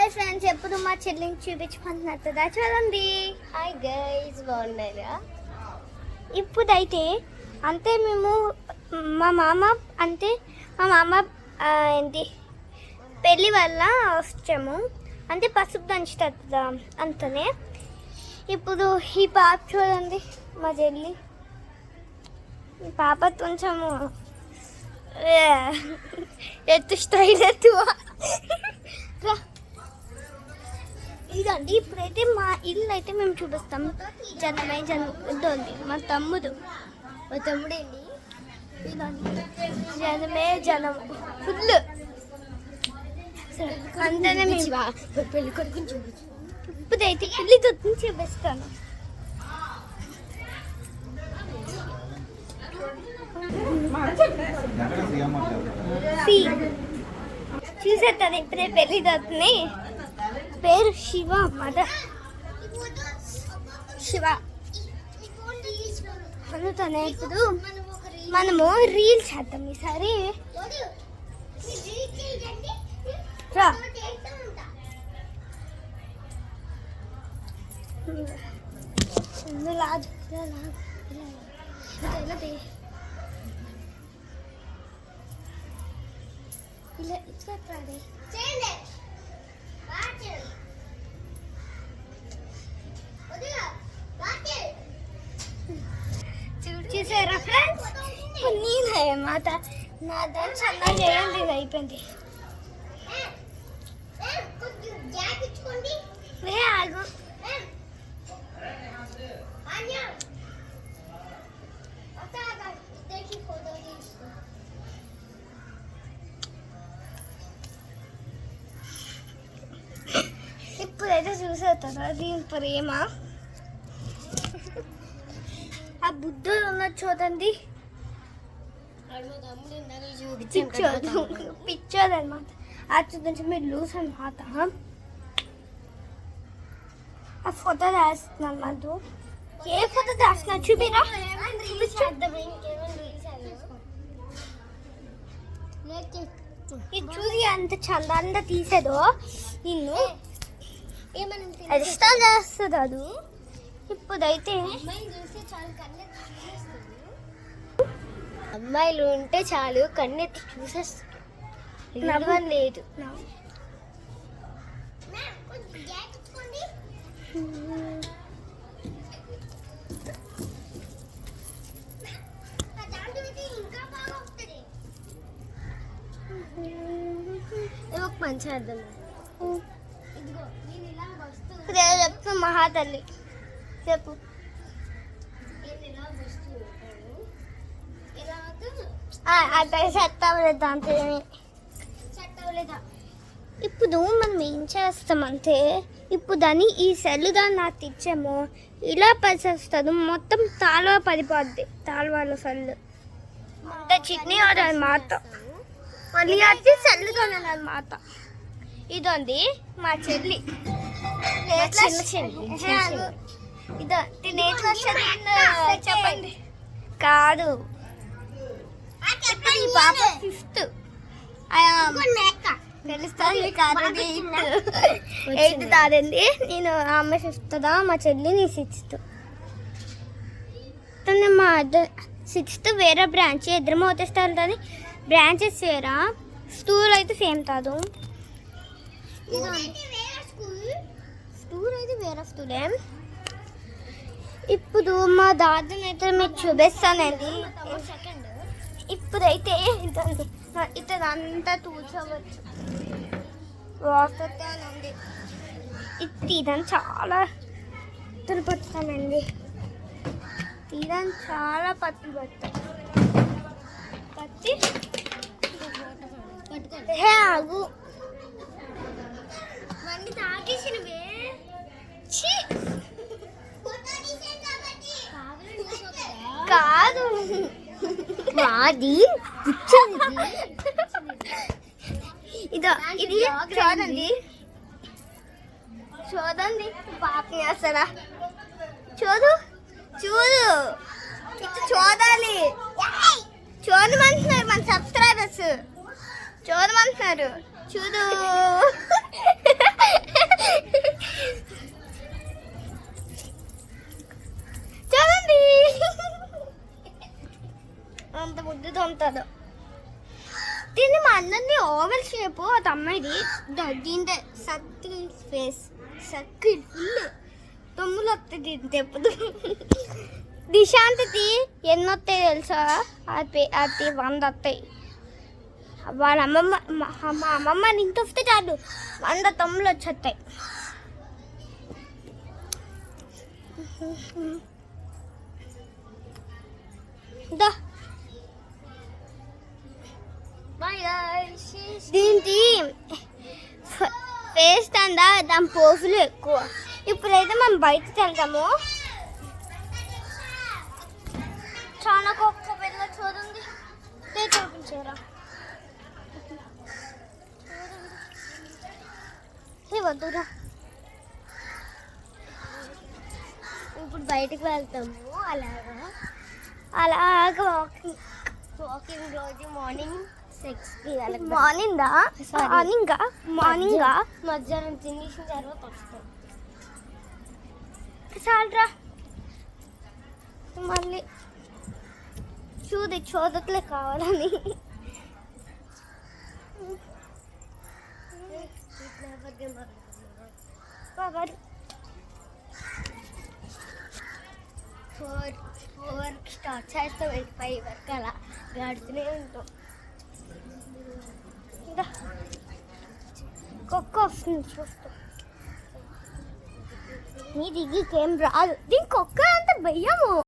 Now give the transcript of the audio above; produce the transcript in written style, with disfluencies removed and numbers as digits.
Hi friends, ఎప్పుడు మా చెల్లిని చూపించుకుంటున్నట్టుగా చూడండి. హాయ్ గైస్, బాగున్నారా? ఇప్పుడైతే అంటే మేము మా మామ ఏంటి పెళ్ళి వల్ల వచ్చాము. అంటే పసుపు దంచుతుందా అంతనే. ఇప్పుడు ఈ పాప చూడండి, మా చెల్లి. ఈ పాప కొంచెము ఎత్తు స్టైల్ ఇదండి. ఇప్పుడైతే మా ఇల్లు అయితే మేము చూపిస్తాం. జనమే మా తమ్ముడు ఏంటి జనమే జనం ఫుల్ అంతనే పెళ్లి కొడుకుని చూపించు. ఇప్పుడైతే పెళ్లి తొత్తుని చూపిస్తాను. చూసేస్తాను ఇప్పుడే పెళ్లి తొత్తుని. పేరు శివ మదర్ శివ అందుతోనే. ఇప్పుడు మనము రీల్స్ చేద్దాం ఈసారి. రా ఇలా ఇట్లా చూసారా ఫ్రెండ్స్, నేనే మాట నా దాన్ని చందా చేయండి. ఇది అయిపోయింది. ఆగు. ఇప్పుడైతే చూసేస్తారా దీని ప్రేమ. ఆ బుద్ధుడు ఉన్నది చూడండి, పిక్చర్ అనమాట. అది చూడండి, మీరు లూస్ అనమాట. ఆ ఫోటో రాస్తున్నాను అన్నమాట. ఏ ఫోటో రాస్తున్నా చూపిరా. ఇది చూసి అంత చందంగా తీసేదో నిన్ను ఇష్టం చేస్తుంది. అది ఇప్పుడైతే అమ్మాయిలు ఉంటే చాలు కన్నెత్తి చూసేస్తారు. లేదు ఒక మంచి అర్థం. చెప్పు మహాతల్లి, చెప్పు. ఇప్పుడు మనం ఏం చేస్తామంటే, ఇప్పుడు దాన్ని ఈ సెల్ దాన్ని నాకు ఇచ్చాము, ఇలా పనిచేస్తుంది. మొత్తం తాళవ పడిపోద్ది. తాళవాళ్ళ సెల్ అంత చిన్ని అన్నమాట. మళ్ళీ అది సెల్లుతోనే అన్నమాట. ఇదండి మా చెల్లి. చెప్పండి. కాదు, ఈ పాప 5th తెలుస్తుంది. 8th కాదండి. నేను ఆమె 5th, మా చెల్లి నీ 6th. మా 6th వేరే బ్రాంచ్. ఇద్దరు మోతేస్తారు కానీ బ్రాంచెస్ వేరా. స్కూల్ అయితే సేమ్ కాదు. స్కూల్ అయితే వేరే స్కూలే. ఇప్పుడు మా దాదాని అయితే మీకు చూపిస్తానండి. ఇప్పుడైతే ఇదంతా తూచవచ్చు. వాటర్నండి ఇదని చాలా పడతానండి. ఇదని చాలా పత్తి పడతాం. పత్తి ఆగు మళ్ళీ తాగేసినవే. కాదు, అది ఇది చూడండి. చూడండి పాపని వేస్తారా. చూడు చూడు, ఇటు చూడాలి. చూడమంటున్నారు మన సబ్స్క్రైబర్స్, చూడమంటున్నారు. చూడు అమ్మాయిది దీంతో సర్కిల్ ఫేస్ సర్కిల్ ఫుల్ తొమ్ములు వస్తాయి దీని తెప్పదు. దిశాంతది ఎన్ని వస్తాయి తెలుసా? అది 100 వస్తాయి. వాళ్ళ అమ్మమ్మ మా అమ్మమ్మ ఇంత వస్తే చాలు 100 తొమ్ములు వచ్చేస్తాయి. దీనికి ఫేస్ తందా దాని పోజులు ఎక్కువ. ఇప్పుడైతే మనం బయటకు వెళ్తాము. చాలా గొప్ప పిల్ల చూడండి, చూపించారా? వద్దురా. ఇప్పుడు బయటకు వెళ్తాము. అలాగా వాకింగ్ రోజు మార్నింగ్ 6కి మార్నింగా మధ్యాహ్నం తినేసిన తర్వాత వస్తాం. చాలరా. మళ్ళీ చూడట్లే కావాలని. ఫోర్ స్టార్ట్ చేస్తాం, 5 వరకు అలా గడుతూనే ఉంటాం. కుక్క వస్తుంది చూస్తాం. నీ దిగికేం రాదు. దీనికి కుక్క అంత భయము.